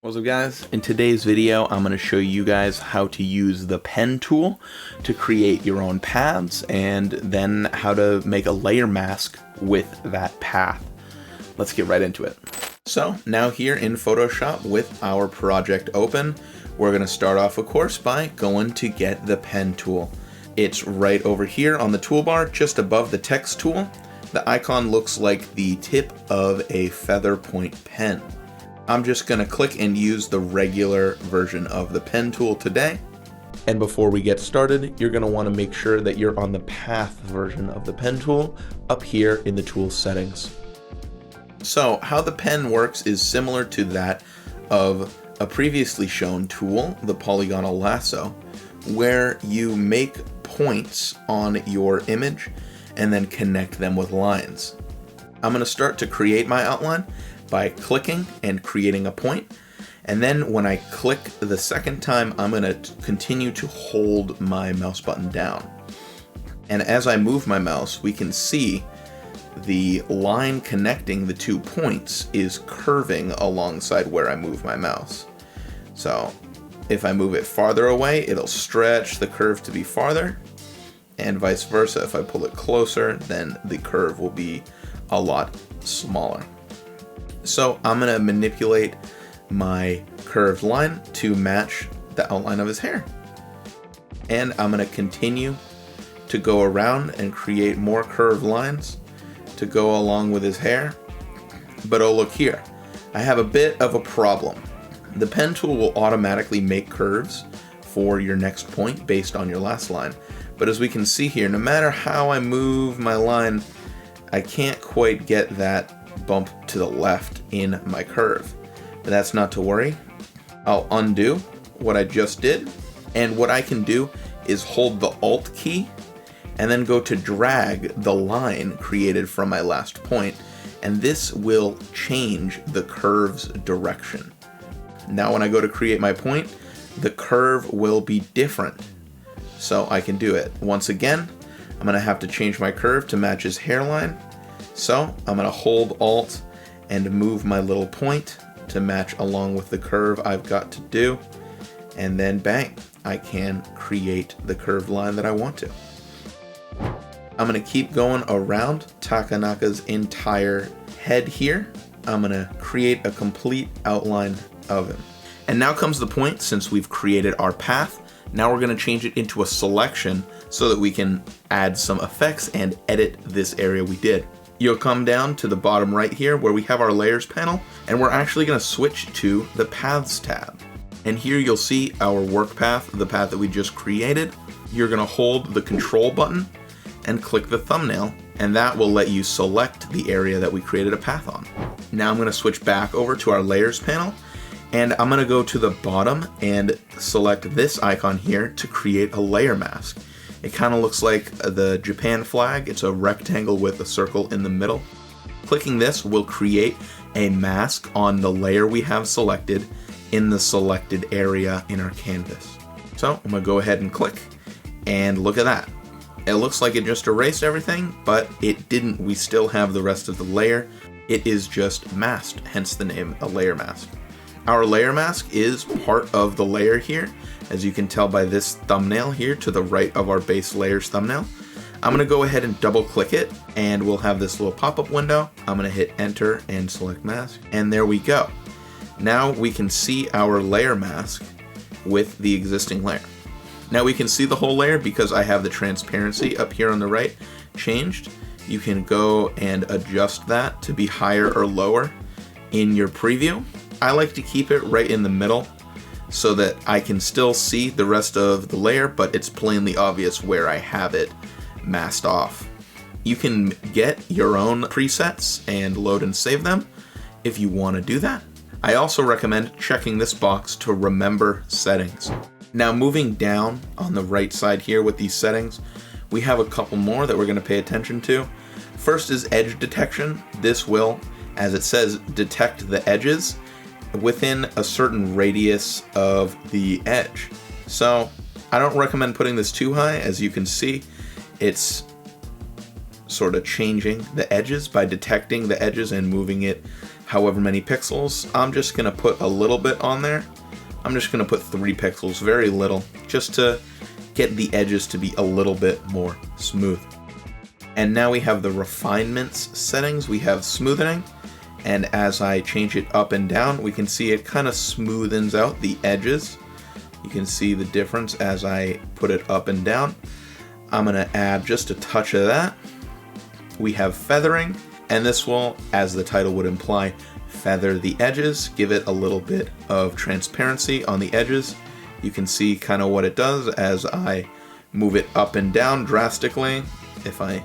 What's up, guys? In today's video, I'm going to show you guys how to use the pen tool to create your own paths and then how to make a layer mask with that path. Let's get right into it. So now here in Photoshop with our project open, we're going to start off, of course, by going to get the pen tool. It's right over here on the toolbar, just above the text tool. The icon looks like the tip of a feather point pen. I'm just going to click and use the regular version of the pen tool today. And before we get started, you're going to want to make sure that you're on the path version of the pen tool up here in the tool settings. So how the pen works is similar to that of a previously shown tool, the polygonal lasso, where you make points on your image and then connect them with lines. I'm going to start to create my outline by clicking and creating a point, and then when I click the second time, I'm going to continue to hold my mouse button down. And as I move my mouse, we can see the line connecting the 2 points is curving alongside where I move my mouse. So if I move it farther away, it'll stretch the curve to be farther, and vice versa. If I pull it closer, then the curve will be a lot smaller. So I'm going to manipulate my curved line to match the outline of his hair. And I'm going to continue to go around and create more curved lines to go along with his hair. But oh, look here, I have a bit of a problem. The pen tool will automatically make curves for your next point based on your last line. But as we can see here, no matter how I move my line, I can't quite get that bump to the left in my curve. But that's not to worry. I'll undo what I just did, and what I can do is hold the Alt key and then go to drag the line created from my last point, and this will change the curve's direction. Now when I go to create my point, the curve will be different. So I can do it. Once again, I'm going to have to change my curve to match his hairline. So I'm going to hold Alt and move my little point to match along with the curve I've got to do. And then bang, I can create the curved line that I want to. I'm going to keep going around Takanaka's entire head here. I'm going to create a complete outline of him. And now comes the point, since we've created our path, now we're going to change it into a selection so that we can add some effects and edit this area we did. You'll come down to the bottom right here where we have our layers panel, and we're actually going to switch to the paths tab. And here you'll see our work path, the path that we just created. You're going to hold the control button and click the thumbnail, and that will let you select the area that we created a path on. Now I'm going to switch back over to our layers panel, and I'm going to go to the bottom and select this icon here to create a layer mask. It kind of looks like the Japan flag. It's a rectangle with a circle in the middle. Clicking this will create a mask on the layer we have selected in the selected area in our canvas. So I'm going to go ahead and click, and look at that. It looks like it just erased everything, but it didn't. We still have the rest of the layer. It is just masked, hence the name, a layer mask. Our layer mask is part of the layer here, as you can tell by this thumbnail here to the right of our base layers thumbnail. I'm going to go ahead and double click it, and we'll have this little pop-up window. I'm going to hit enter and select mask, and there we go. Now we can see our layer mask with the existing layer. Now we can see the whole layer because I have the transparency up here on the right changed. You can go and adjust that to be higher or lower in your preview. I like to keep it right in the middle so that I can still see the rest of the layer, but it's plainly obvious where I have it masked off. You can get your own presets and load and save them if you want to do that. I also recommend checking this box to remember settings. Now moving down on the right side here with these settings, we have a couple more that we're going to pay attention to. First is edge detection. This will, as it says, detect the edges within a certain radius of the edge. So I don't recommend putting this too high. As you can see, it's sort of changing the edges by detecting the edges and moving it however many pixels. I'm just going to put a little bit on there. I'm just going to put 3 pixels, very little, just to get the edges to be a little bit more smooth. And now we have the refinements settings. We have smoothing, and as I change it up and down, we can see it kind of smoothens out the edges. You can see the difference as I put it up and down. I'm going to add just a touch of that. We have feathering, and this will, as the title would imply, feather the edges, give it a little bit of transparency on the edges. You can see kind of what it does as I move it up and down drastically. If I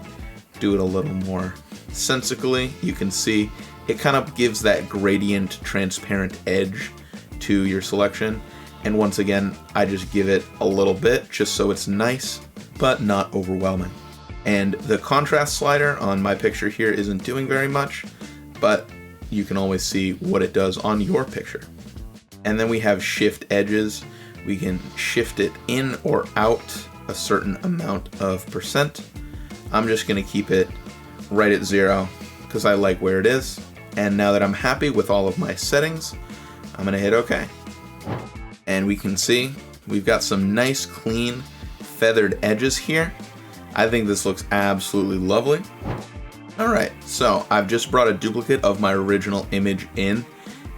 do it a little more sensically, you can see it kind of gives that gradient transparent edge to your selection. And once again, I just give it a little bit just so it's nice, but not overwhelming. And the contrast slider on my picture here isn't doing very much, but you can always see what it does on your picture. And then we have shift edges. We can shift it in or out a certain amount of percent. I'm just going to keep it right at 0 because I like where it is. And now that I'm happy with all of my settings, I'm going to hit OK. And we can see we've got some nice clean feathered edges here. I think this looks absolutely lovely. Alright, so I've just brought a duplicate of my original image in,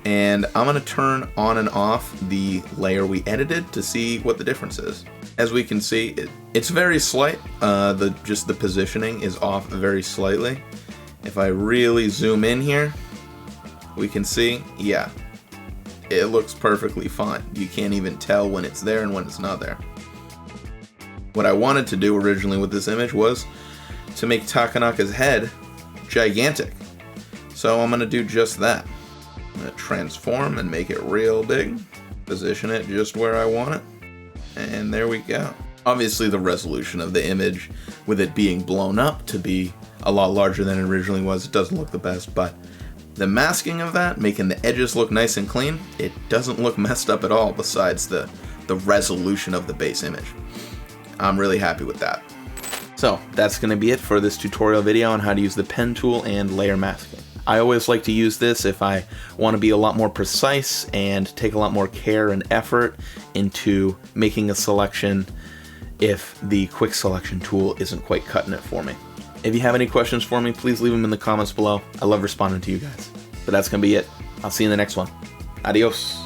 and I'm going to turn on and off the layer we edited to see what the difference is. As we can see, it's very slight. Just the positioning is off very slightly. If I really zoom in here, we can see, yeah, it looks perfectly fine. You can't even tell when it's there and when it's not there. What I wanted to do originally with this image was to make Takanaka's head gigantic. So I'm going to do just that. I'm going to transform and make it real big. Position it just where I want it. And there we go. Obviously the resolution of the image, with it being blown up to be a lot larger than it originally was, it doesn't look the best, but the masking of that, making the edges look nice and clean, it doesn't look messed up at all besides the resolution of the base image. I'm really happy with that. So that's going to be it for this tutorial video on how to use the pen tool and layer masking. I always like to use this if I want to be a lot more precise and take a lot more care and effort into making a selection if the quick selection tool isn't quite cutting it for me. If you have any questions for me, please leave them in the comments below. I love responding to you guys. But that's going to be it. I'll see you in the next one. Adios.